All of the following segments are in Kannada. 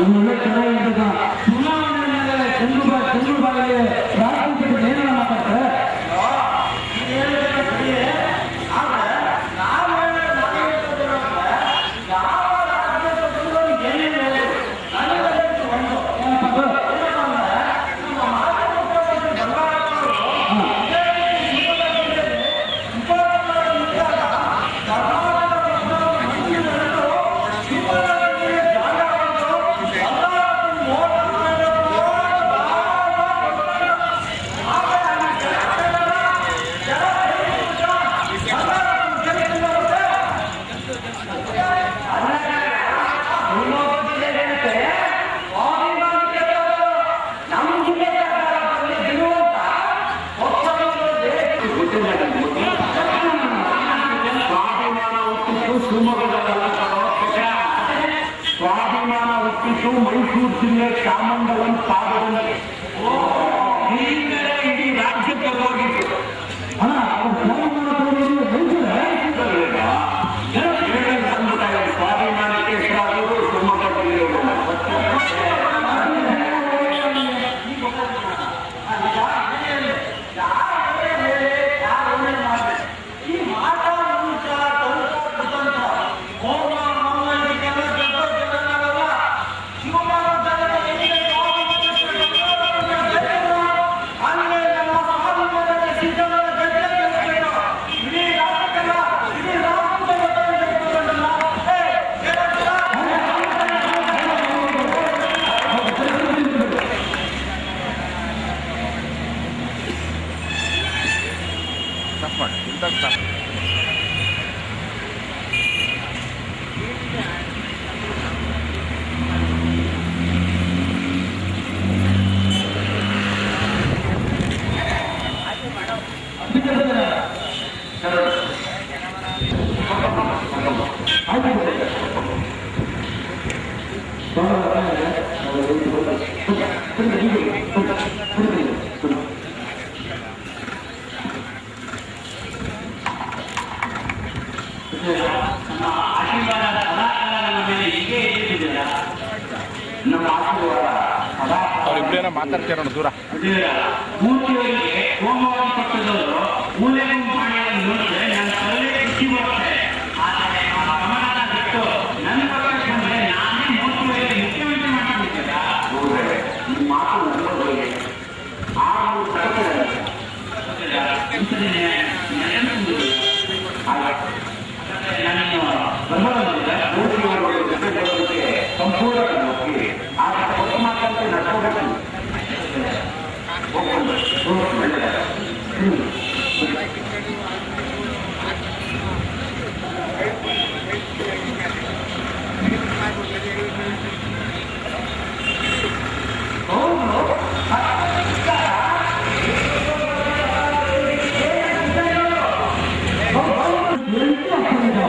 ಒಳ್ಳೆ ಚೆನ್ನಾಗಿರ್ತದ ಚುನಾವಣೆ ಮೇಲೆ ಚಂದ್ರು ಬಾಯಿಗೆ ರಾಜಕೀಯ ಏನಾರ ಮಾತಾಡ್ತಾರೆ. ಸ್ವಾಭಿಮಾನ ಹುಟ್ಟಿತು ಮೈಸೂರು ಜಿಲ್ಲೆ ಚಾಮಂಡಲಂ ಪಾದದಲ್ಲಿ ಇಡೀ ರಾಜ್ಯಕ್ಕೆ ಹೋಗಿತ್ತು. ಸ್ವಾಭಿಮಾನಕ್ಕೆ ಹೆಸರಾಗುವುದು ಶಿವಮೊಗ್ಗ ಜಿಲ್ಲೆ. ಅವರಿಬ್ಬರೇನ ಮಾತಾಡ್ತೀರ ನೋಡಿ ದೂರ. ಮೂರ್ತಿಯವರಿಗೆ ಹೋಮವಾದ ಪಕ್ಷದವರು ಮೂಲೆ ಗುಂಪಾಣಿಯನ್ನು ನೋಡಿದ್ರೆ ನನ್ನ ತಲೆ ಖುಷಿ ಬರುತ್ತೆ. ಆದರೆ ಗಮನ ಬಿಟ್ಟು ನನ್ನ ಪಕ್ಷಕ್ಕೆ ಬಂದ್ರೆ ನಾನೇ ಮೂರ್ತಿಯವರಿಗೆ ಮುಖ್ಯಮಂತ್ರಿ ಮಾಡ್ಕೊಂಡಿದ್ದೀರಾ? ಈ ಮಾತು ನನಗೆ ಸಂಪೂರ್ಣ ಮಾತಾಡ್ತಾ ನಡ್ಕೋಬೇಕು.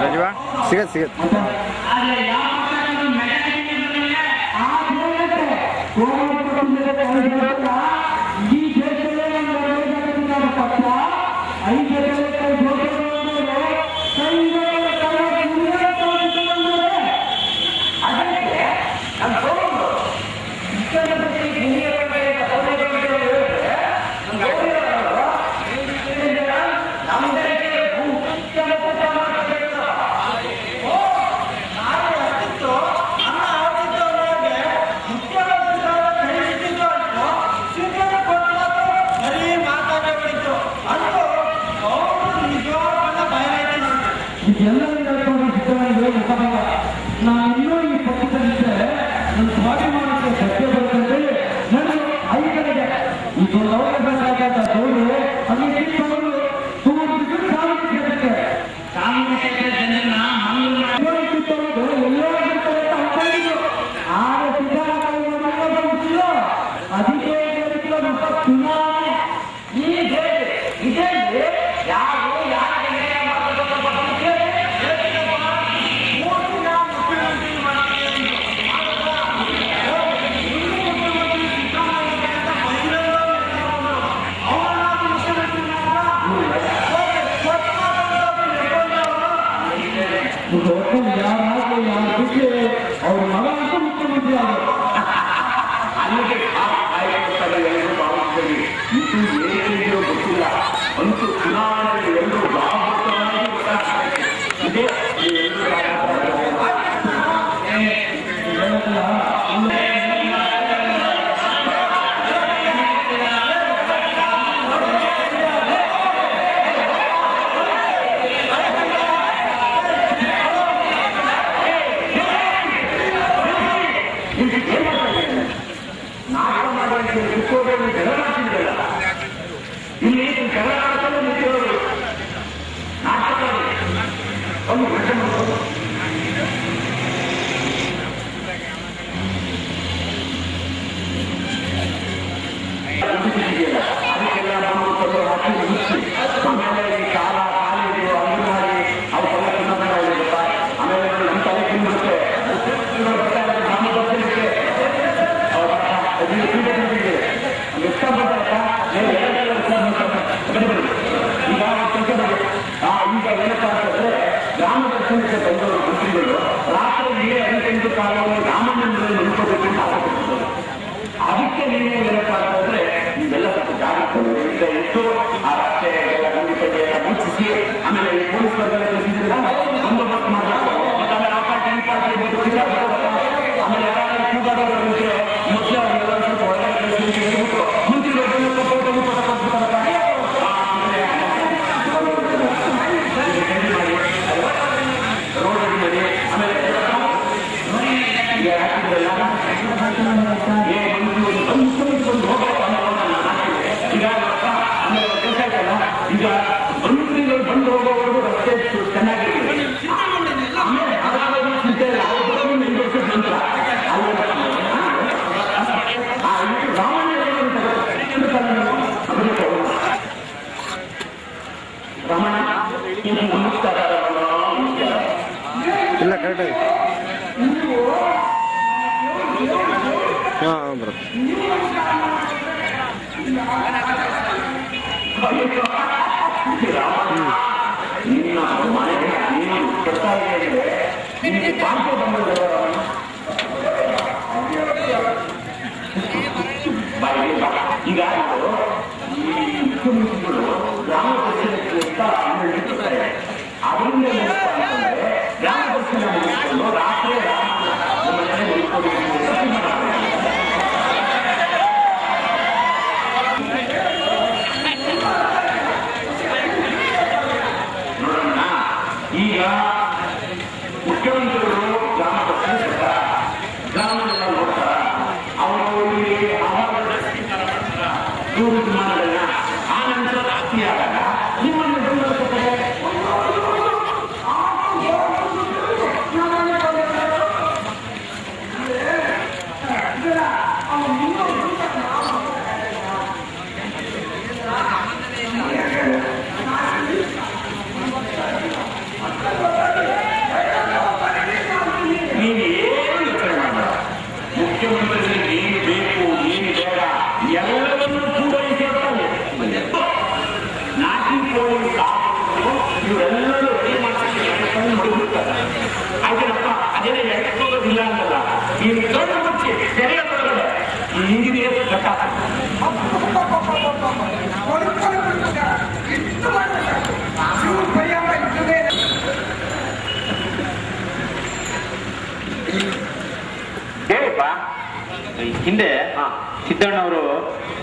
ರಾಜೀವ ಸಿಗತ್ತೆ ಏನ್ ಮಾಡ್ತಾರೆ ನಾಟಕ ಮಾಡಿ ಕುತ್ಕೋಬೇಕು ಜಗಳ ಮಾಡ್ತಿದ್ರಲ್ಲ ಇಲ್ಲಿ ಜಗಳ ಆಡ್ಕೊಂಡು ನಿಂತಿರೋರು ನಾಟಕ ಮಾಡಿ ಒಂದು ಗಂಟೆ ಮಾಡ್ಬೋದು ಅದಕ್ಕೆಲ್ಲ ಆಮೇಲೆ ಈ ಶಾಲಾ ಕಾಲೇಜು ಅಂಗನವಾಡಿ ಅವಕ್ಕೆಲ್ಲ ಚಿನ್ನದ ಆಮೇಲೆ ನಮ್ಮ ತಲೆ ತಿನ್ಬಿಡುತ್ತೆ ಈಗ ಏನಪ್ಪ ಅಂತಂದ್ರೆ ಗ್ರಾಮ ದರ್ಶನಕ್ಕೆ ಬಂದವರು ಮಂತ್ರಿಗಳು ರಾತ್ರಿ 8 ಕಾಲವನ್ನು ರಾಮಮಂದಿರದಲ್ಲಿ ನಿಲ್ಕೋಬೇಕು ಅಂತ ಆಲೋಚಿಸಿದರು. ಅದಕ್ಕೆ ನೀವು ಏನಪ್ಪ ಅಂತಂದ್ರೆ ಇವೆಲ್ಲ ಸ್ವಲ್ಪ ಜಾಗೃತಿ ಈಗ ಎಷ್ಟು ಆ ರಸ್ತೆ ಎಲ್ಲ ಮುಚ್ಚಿಸಿ ಆಮೇಲೆ ಪೊಲೀಸ್ ಬಂದೋಬಸ್ತ್ ಮಾಡಬೇಕು. ಮತ್ತೆ ಆಮೇಲೆ ಆಮೇಲೆ ಯಾರಾದ್ರೂ ಕೂಗಾಡೋರು ಇದ್ರೆ ಮೊದಲೇ ಅವರೆಲ್ಲ ಸ್ವಲ್ಪ ಒಳ್ಳೆ ಹೇಳ್ಬಿಟ್ಟು ಈಗ ಮಂತ್ರಿಗಳು ಬಂದು ಹೋಗೋವರೆಗೂ ರಸ್ತೆ ಚೆನ್ನಾಗಿರುತ್ತೆ. ಆಮೇಲೆ ರಮಣ ಇಲ್ಲ ಕರೆಕ್ಟಾಗಿ ಹಾಂ ಬರುತ್ತೆ. ನಿನ್ನ ಮನೆಗೆ ನೀನು ಕೊಡ್ತಾ ಇದ್ದರೆ ನಿನಗೆ ಬಾಂಧವ ಬಂದಿದೆ ಈಗ ಮುಖ್ಯಮಂತ್ರಿಗಳು ಗ್ರಾಮ ದರ್ಶನಕ್ಕೆ ನಡೆಸುತ್ತಾರೆ. ಅದರಿಂದ ಗ್ರಾಮ ದರ್ಶನ ಮುಗಿಸಿಕೊಂಡು ರಾತ್ರಿ ನೋಡೋಣ. ಈಗ ಮುಖ್ಯಮಂತ್ರಿಗಳು ಗ್ರಾಮ ದರ್ಶನ ಗ್ರಾಮನೆಲ್ಲ ನೋಡ್ತಾರ. ಅವರು ಟೂರಿಸ್ಟ್ ಮಾಡೋದನ್ನ ಆ ನಂತರ ರಾತ್ರಿ ಆದಾಗ ನಿಮ್ಮನ್ನು ನೀವೇನು ಯೋಚನೆ ಮಾಡಬೇಡ. ಮುಖ್ಯಮಂತ್ರಿಗಳಿಗೆ ಏನು ಬೇಕು ಏನು ಬೇಡ ಎಲ್ಲವನ್ನೂ ಪೂರೈಸಿರ್ತಾರೆ. ನಾಟಿ ಕೋಳಿ ಕಾಳು ಇವರೆಲ್ಲರೂ ರೆಡಿ ಮಾಡ್ಕೊಂಡು ಮಡಿಬಿಡ್ತಾರೆ. ಆಯ್ತೇನಪ್ಪ ಅದೇನೇ ಎಡ್ಕೊಳ್ಳೋದಿಲ್ಲ ಅಂತಲ್ಲ. ಈ ದೊಡ್ಡ ಮುಚ್ಚಿ ತೆರೆಯ ಒಳಗಡೆ ಈ ಇಂಜಿನಿಯರ್ ಘಟ್ಟ ಹೇಳಿಪ್ಪ. ಹಿಂದೆ ಸಿದ್ದಣ್ಣವರು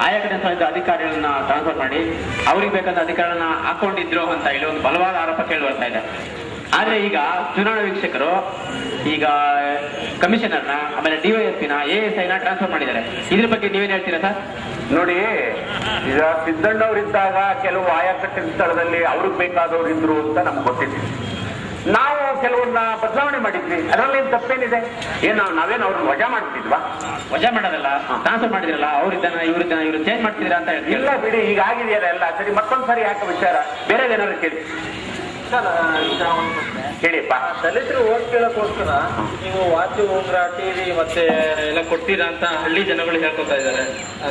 ಆಯಾ ಕಡೆ ಸ್ಥಳದ ಅಧಿಕಾರಿಗಳನ್ನ ಟ್ರಾನ್ಸ್ಫರ್ ಮಾಡಿ ಅವ್ರಿಗೆ ಬೇಕಾದ ಅಧಿಕಾರನ ಹಾಕೊಂಡಿದ್ರು ಅಂತ ಹೇಳಿ ಒಂದು ಬಲವಾದ ಆರೋಪ ಕೇಳಿ ಬರ್ತಾ ಇದೆ. ಆದ್ರೆ ಈಗ ಚುನಾವಣಾ ವೀಕ್ಷಕರು ಈಗ ಕಮಿಷನರ್ನ ಆಮೇಲೆ ಡಿವೈಎಸ್ಪಿನ ASIನ ಟ್ರಾನ್ಸ್ಫರ್ ಮಾಡಿದ್ದಾರೆ. ಇದ್ರ ಬಗ್ಗೆ ನೀವೇನ್ ಹೇಳ್ತೀರಾ ಸರ್? ನೋಡಿ, ಈಗ ಸಿದ್ದಣ್ಣವರಿದ್ದಾಗ ಕೆಲವು ಆಯಾಕಟ್ಟಿನ ಸ್ಥಳದಲ್ಲಿ ಅವ್ರಿಗೆ ಬೇಕಾದವ್ರು ಇದ್ರು ಅಂತ ನಮ್ಗೆ ಗೊತ್ತಿದೆ. ನಾವು ಕೆಲವನ್ನ ಬದಲಾವಣೆ ಮಾಡಿದ್ವಿ. ಅದರಲ್ಲೇನು ತಪ್ಪೇನಿದೆ? ನಾವೇನು ಅವ್ರನ್ನ ವಜಾ ಮಾಡ್ತಿದ್ವಾ? ವಜಾ ಮಾಡೋದಲ್ಲ, ಟ್ರಾನ್ಸ್ಫರ್ ಮಾಡಿದ್ರಲ್ಲ, ಅವ್ರಿದ್ದಾನ ಇವ್ರಿದ್ದಾನ ಇವ್ರು ಚೇಂಜ್ ಮಾಡ್ತಿದ್ದೀರಾ ಅಂತ ಹೇಳ್ತೀವಿ. ಇಲ್ಲ ಬಿಡಿ, ಈಗ ಆಗಿದೆಯಲ್ಲ ಎಲ್ಲ ಸರಿ. ಮತ್ತೊಂದ್ಸರಿ ಯಾಕೆ ವಿಚಾರ ಬೇರೆದೇನಾದ್ರು ಕೇಳಿ ಹೇಳಿಪ್ಪ. ದಲಿತರು ಓಟ್ ಕೇಳಕ್ಕೋಸ್ಕರ ನೀವು ವಾಚು ಉಂಗ್ರ ಟಿವಿ ಮತ್ತೆ ಎಲ್ಲ ಕೊಡ್ತೀರಾ ಅಂತ ಹಳ್ಳಿ ಜನಗಳು ಹೇಳ್ಕೊತಾ ಇದ್ದಾರೆ.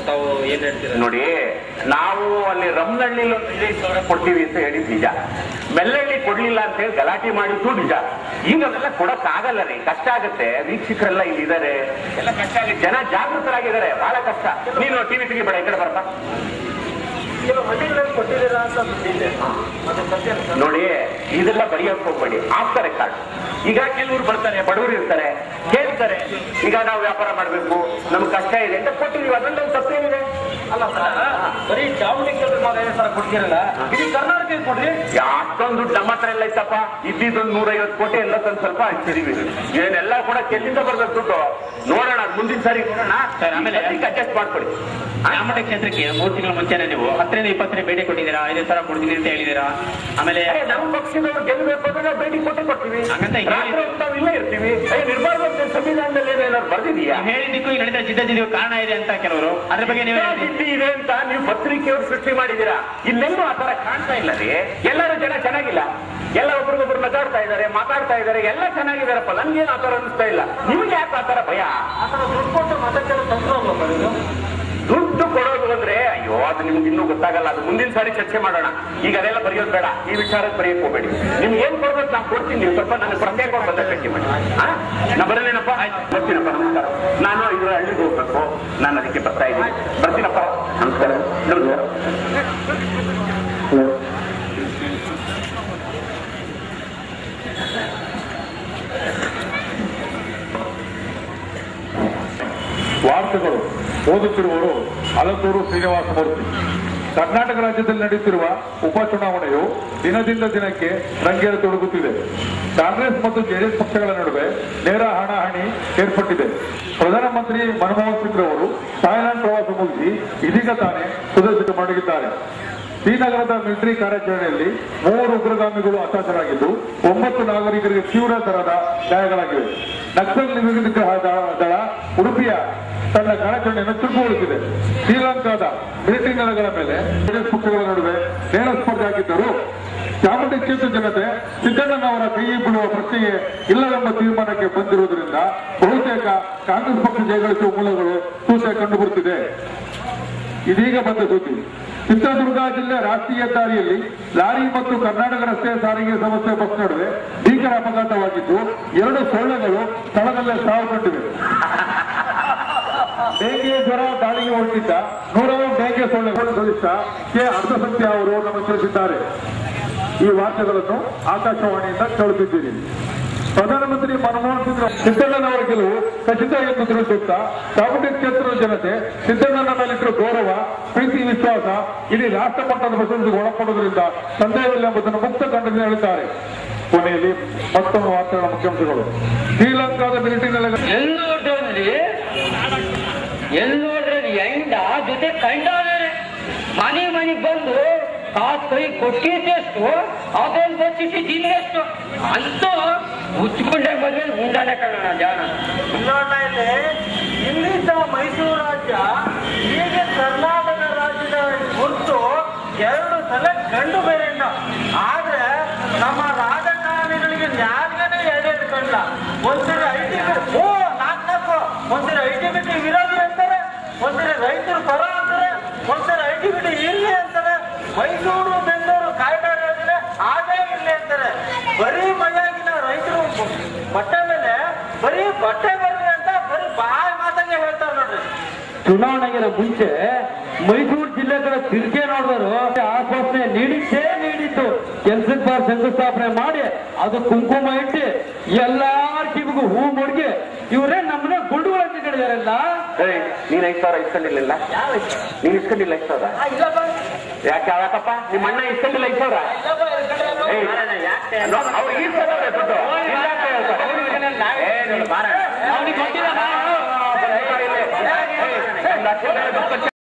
ತಾವು ಏನ್ ಹೇಳ್ತೀರಾ? ನೋಡಿ, ನಾವು ಅಲ್ಲಿ ರಮ್ನಹಳ್ಳಿಲಿ ಒಂದು 5,000 ಕೊಡ್ತೀವಿ ಅಂತ ಹೇಳಿದ್ ನಿಜ. ಮೆಲ್ಲಹಳ್ಳಿ ಕೊಡ್ಲಿಲ್ಲ ಅಂತ ಹೇಳಿ ಗಲಾಟೆ ಮಾಡಿದ್ದು ನಿಜ. ಈಗ ಅವೆಲ್ಲ ಕೊಡಕ್ ಆಗಲ್ಲ ರೀ, ಕಷ್ಟ ಆಗುತ್ತೆ. ವೀಕ್ಷಕರೆಲ್ಲ ಇಲ್ಲಿ ಇದ್ದಾರೆ, ಎಲ್ಲ ಕಷ್ಟ ಆಗುತ್ತೆ. ಜನ ಜಾಗೃತರಾಗಿದ್ದಾರೆ, ಬಹಳ ಕಷ್ಟ. ನೀನು ಟಿವಿ ತೆಗಿಬೇಡ, ಈ ಕಡೆ ಬರ್ತಾ. ಕೆಲವು ಹಳ್ಳಿಗಳಲ್ಲಿ ಕೊಟ್ಟಿದ್ದೀರಾ ಅಂತ ನೋಡಿ, ಇದೆಲ್ಲ ಬರೆಯಕ್ ಹೋಗ್ಬೇಡಿ, ಆಗ್ತಾರೆ ಕಾರ್ಡ್. ಈಗ ಕೆಲವರು ಬರ್ತಾರೆ, ಬಡವರು ಇರ್ತಾರೆ, ಕೇಳ್ತಾರೆ ಈಗ ನಾವು ವ್ಯಾಪಾರ ಮಾಡ್ಬೇಕು, ನಮ್ಗೆ ಕಷ್ಟ ಇದೆ ಅಂತ ಕೊಟ್ಟಿದೀವಿ. ಅದರಲ್ಲಿ ತಪ್ಪೇನಿದೆ? ಅಲ್ಲ ಸರ್, ಬರೀ ಚಾಮುಂಡಿ ಕ್ಷೇತ್ರ ಕೊಡ್ತೀರಲ್ಲ, ಇಡೀ ಕರ್ನಾಟಕ ಕೊಡ್ರಿ. ಅಷ್ಟೊಂದು ದುಡ್ಡು ನಮ್ಮ ಹತ್ರ ಎಲ್ಲ ಇತ್ತಪ್ಪ. ಇದ್ದಿದ್ದೊಂದು 150 ಕೋಟಿ ಎಲ್ಲ ತಂದು ಸ್ವಲ್ಪ ಹಂಚಿದೀವಿ. ಏನೆಲ್ಲ ಕೂಡ ಎಲ್ಲಿಂದ ಬರ್ಬೇಕು ದುಡ್ಡು? ನೋಡೋಣ ಮುಂದಿನ ಸಾರಿ ನೋಡೋಣ ಸರ್. ಆಮೇಲೆ ಅಡ್ಜಸ್ಟ್ ಮಾಡ್ಕೊಳ್ಳಿ. ಚಾಮುಂಡಿ ಕ್ಷೇತ್ರಕ್ಕೆ 3 ತಿಂಗಳ ಮುಂಚೆನೆ ನೀವು 10ರಿಂದ 20 ಭೇಟಿ ಕೊಟ್ಟಿದ್ದೀರಾ, 5,000 ಕೊಡ್ತೀನಿ ಅಂತ ಹೇಳಿದ್ದೀರಾ. ಆಮೇಲೆ ನಮ್ಮ ಪಕ್ಷದವರು ಗೆಲ್ಲಬೇಕು ಅಂದ್ರೆ ನಾವು ಭೇಟಿ ಕೊಟ್ಟಿರ್ತೀವಿ, ಹಂಗಂತ ನಾವು ಇಲ್ಲೇ ಇರ್ತೀವಿ. ನಿರ್ಬಾರ್ದು ಅಂತ ಸಂವಿಧಾನದಲ್ಲಿ ಏನಾದ್ರು ಬರ್ದಿದೀಯಾ? ಹೇಳಿದ್ದಕ್ಕೂ ಈ ನಡೆದ ಜಿದ್ದಿಗೆ ಕಾರಣ ಇದೆ ಅಂತ ಕೆಲವರು, ಅದ್ರ ಬಗ್ಗೆ ನೀವು ಇದೆ ಅಂತ ನೀವು ಪತ್ರಿಕೆಯವರು ಸೃಷ್ಟಿ ಮಾಡಿದ್ದೀರಾ. ಇಲ್ಲೆಲ್ಲೂ ಆ ತರ ಕಾಣ್ತಾ ಇಲ್ಲ ರೀ. ಎಲ್ಲರೂ ಜನ ಚೆನ್ನಾಗಿಲ್ಲ, ಎಲ್ಲ ಒಬ್ರಿಗೊಬ್ರು ನಗಾಡ್ತಾ ಇದ್ದಾರೆ, ಮಾತಾಡ್ತಾ ಇದ್ದಾರೆ, ಎಲ್ಲ ಚೆನ್ನಾಗಿದ್ದಾರಪ್ಪ. ನನ್ಗೇನು ಆತರ ಅನಿಸ್ತಾ ಇಲ್ಲ. ನಿಮ್ಗೆ ಯಾಕೆ ಆತರ ಭಯ? ಆತರ ದುಡ್ಡು ಕೊಟ್ಟು ಮಾತಾಡ್ತಾರೆ ದುಡ್ಡು ಕೊಡೋದು ಅಂದ್ರೆ ಅಯ್ಯೋ ಅದು ನಿಮ್ಗೆ ಇನ್ನೂ ಗೊತ್ತಾಗಲ್ಲ. ಅದು ಮುಂದಿನ ಸಾರಿ ಚರ್ಚೆ ಮಾಡೋಣ. ಈಗ ಅದೆಲ್ಲ ಬರೆಯೋದು ಬೇಡ, ಈ ವಿಚಾರಕ್ಕೆ ಬರೆಯಕ್ಕೆ ಹೋಗ್ಬೇಡಿ. ನಿಮ್ಗೆ ಏನ್ ಕೊಡ್ಬೇಕು ನಾನು ಕೊಡ್ತೀನಿ, ನೀವು ಸ್ವಲ್ಪ ನನಗೆ ಪ್ರತ್ಯೇಕ ಬಂದ ಭೇಟಿ ಮಾಡಿ. ನಾ ಬರಲೇನಪ್ಪ? ಬರ್ತೀನಪ್ಪ, ನಮಸ್ಕಾರ. ನಾನು ಇದ್ರ ಹಳ್ಳಿಗೆ ಹೋಗ್ಬೇಕು, ನಾನು ಅದಕ್ಕೆ ಬರ್ತಾ ಇದ್ದೀನಿ. ಬರ್ತೀನಪ್ಪ, ನಮಸ್ಕಾರ. ನಮಸ್ಕಾರ. ವಾರ್ತೆಗಳು ಓದುತ್ತಿರುವವರು ಅಲತೂರು ಶ್ರೀನಿವಾಸ ಮೂರ್ತಿ. ಕರ್ನಾಟಕ ರಾಜ್ಯದಲ್ಲಿ ನಡೆಯುತ್ತಿರುವ ಉಪಚುನಾವಣೆಯು ದಿನದಿಂದ ದಿನಕ್ಕೆ ರಂಗೇರತೊಡಗುತ್ತಿದೆ. ಕಾಂಗ್ರೆಸ್ ಮತ್ತು ಜೆಡಿಎಸ್ ಪಕ್ಷಗಳ ನಡುವೆ ನೇರ ಹಣಾಹಣಿ ಏರ್ಪಟ್ಟಿದೆ. ಪ್ರಧಾನಮಂತ್ರಿ ಮನಮೋಹನ್ ಸಿಂಗ್ ರವರು ಥಾಯ್ಲೆಂಡ್ ಪ್ರವಾಸ ಮುಗಿಸಿ ಇದೀಗ ತಾನೇ ಸುದರ್ಶನ ಮಡಗಿದ್ದಾರೆ. ಶ್ರೀನಗರದ ಮಿಲಿಟರಿ ಕಾರ್ಯಾಚರಣೆಯಲ್ಲಿ 3 ಉಗ್ರಗಾಮಿಗಳು ಹತಾಶರಾಗಿದ್ದು 9 ನಾಗರಿಕರಿಗೆ ತೀವ್ರ ತರಹದ ಗಾಯಗಳಾಗಿವೆ. ನಕ್ಸಲ್ ನಿಗ್ರಹ ದಳ ಉಡುಪಿಯ ತನ್ನ ಕಾರ್ಯಾಚರಣೆಯನ್ನು ಚುರುಕುಗೊಳಿಸಿದೆ. ಶ್ರೀಲಂಕಾದ ಮಿಲಿಟರಿ ನೆಲೆಗಳ ಮೇಲೆ ಜೆಡಿಎಸ್ ಪಕ್ಷಗಳ ನಡುವೆ ನೇರ ಸ್ಪರ್ಧೆ ಆಗಿದ್ದರೂ ಚಾಮುಂಡಿ ಕ್ಷೇತ್ರ ಜನತೆ ಸಿದ್ದಣ್ಣನವರ ಕೈ ಬಿಡುವ ಪ್ರಶ್ನೆಯೇ ಇಲ್ಲವೆಂಬ ತೀರ್ಮಾನಕ್ಕೆ ಬಂದಿರುವುದರಿಂದ ಬಹುತೇಕ ಕಾಂಗ್ರೆಸ್ ಪಕ್ಷ ಜಯಗಳಿಸುವ ಮೂಲಗಳು ಸೂಚನೆ ಕಂಡುಬರುತ್ತಿದೆ. ಇದೀಗ ಬಂದ ಸುದ್ದಿ. ಚಿತ್ರದುರ್ಗ ಜಿಲ್ಲೆ ರಾಷ್ಟ್ರೀಯ ಹೆದ್ದಾರಿಯಲ್ಲಿ ಲಾರಿ ಮತ್ತು ಕರ್ನಾಟಕ ರಸ್ತೆ ಸಾರಿಗೆ ಸಂಸ್ಥೆ ಬಸ್ ನಡುವೆ ಭೀಕರ ಅಪಘಾತವಾಗಿದ್ದು 2 ಸೊಳ್ಳೆಗಳು ಸ್ಥಳದಲ್ಲೇ ಸಾವು ಕಂಡಿವೆ. ಡೆಂಗಿ ಜ್ವರ ದಾಳಿಗೆ ಹೊರಟಿದ್ದ 100 ಡೆಂಗಿ ಸೊಳ್ಳೆಗಳು ಗರಿಷ್ಠ ಕೆ ಅರ್ಧಸತ್ಯ ಅವರು ನಮಗೆ ತಿಳಿಸಿದ್ದಾರೆ. ಈ ವಾರ್ತೆಗಳನ್ನು ಆಕಾಶವಾಣಿಯಿಂದ ಕೇಳುತ್ತಿದ್ದೀರಿ. ಪ್ರಧಾನಮಂತ್ರಿ ಮನಮೋಹನ್ ಸಿಂಗ್ ಸಿದ್ದಣ್ಣನವರ ಗೆಲುವು ಖಚಿತ ಎಂದು ತಿಳಿಸುತ್ತಾ ಚಾಮುಂಡಿ ಕ್ಷೇತ್ರದ ಜನತೆ ಸಿದ್ದಣ್ಣನ ಮೇಲಿಟ್ಟರು ಗೌರವ, ಪ್ರೀತಿ, ವಿಶ್ವಾಸ ಇಡೀ ರಾಷ್ಟ್ರ ಮಟ್ಟದ ಪ್ರಶಂಸೆಗೆ ಒಳಪಡುವುದರಿಂದ ಸಂದೇಹವಿಲ್ಲ ಎಂಬುದನ್ನು ಮುಕ್ತ ಖಂಡನೆ ಹೇಳಿದ್ದಾರೆ. ಕೊನೆಯಲ್ಲಿ ಮತ್ತೊಂದು ವಾರ್ತೆಗಳ ಮುಖ್ಯಾಂಶಗಳು. ಶ್ರೀಲಂಕಾದ ಮಿಲಿಟರಿ ನೆಲೆಗಳು ಎಲ್ಲೋಡ್ರಲ್ಲಿ ಎಂಡ ಜೊತೆ ಕಂಡಾರೆ ಮನೆಗೆ ಬಂದು ಕಾಸು ಕೈ ಕೊಟ್ಟಿದ್ದೆಷ್ಟು ಅದೊಂದು ಬಚ್ಚಿಸಿ ತಿನ್ನೆಷ್ಟು ಅಂತೂ ಮುಚ್ಚಿಕೊಂಡೆ ಮದುವೆ ಮುಂದಾನೆ ಕಾಣೋಣ ಜಾಣ. ಇಲ್ಲಿದ್ದ ಮೈಸೂರು ರಾಜ್ಯ ಈಗ ಕರ್ನಾಟಕ ರಾಜ್ಯದ ಹೊರತು 2 ಸಲ ಗಂಡು ಬೇರೆ. ಆದ್ರೆ ನಮ್ಮ ರಾಜಕಾರಣಿಗಳಿಗೆ ನ್ಯಾಯನೇ ಎಡೆ ಕಂಡ. ಒಂದ್ಸರಿ ಒಂದ್ಸರಿ ಐಟಿಬಿಟಿ ವಿರೋಧಿ ಅಂತಾರೆ, ಒಂದ್ಸರಿ ರೈತರು ಪರ ಅಂತಾರೆ, ಒಂದ್ಸರಿ ಐಟಿಬಿಟಿ ಇರ್ಲಿ ಅಂತಾರೆ. ಮೈಸೂರು ಬೆಂಗಳೂರು ಕಾಯ್ದಾರೆ ಅಂದ್ರೆ ಆದಾಯ ಇರ್ಲಿ ಅಂತಾರೆ. ಬರೀ ಮಳೆಯಾಗಿನ ರೈತರು ಬಟ್ಟೆ ಮೇಲೆ ಬರೀ ಬಟ್ಟೆ ಬರ್ಲಿ ಅಂತ ಬರೀ ಬಾಯಿ ಮಾತಂಗೆ ಹೇಳ್ತಾರೆ ನೋಡ್ರಿ. ಚುನಾವಣೆಗಿನ ಮುಂಚೆ ಮೈಸೂರು ಜಿಲ್ಲೆ ಕಡೆ ತಿರುಗಿ ನೋಡಿದ್ರು ಆಶ್ವಾಸನೆ ನೀಡಿತ್ತು. ಕೆಲ್ಸಕ್ಕೆ ಬಾರ್ ಶಂಕುಸ್ಥಾಪನೆ ಮಾಡಿ ಅದು ಕುಂಕುಮ ಇಟ್ಟು ಎಲ್ಲಾರ ಕಿವಿಗೂ ಹೂ ಮುಡ್ಗಿ ಇವರೇ ನಮ್ಮನ್ನ ಗುಂಡುಗಳು ಹಂಚಿಕೊಂಡಿದಾರಲ್ಲ. ನೀನ್ 5,000 ಇಸ್ಕೊಂಡಿರ್ಲಿಲ್ಲ? ನೀನ್ ಇಸ್ಕೊಂಡಿಲ್ಲ 5,000? ಯಾಕಪ್ಪ ನಿಮ್ಮ ಅಣ್ಣ ಇಸ್ಕೊಂಡಿಲ್ಲ 5,000? ಅವ್ರಿಗೆ ಇಸ್ಕೊಂಡವ್ರೆ ದುಡ್ಡು.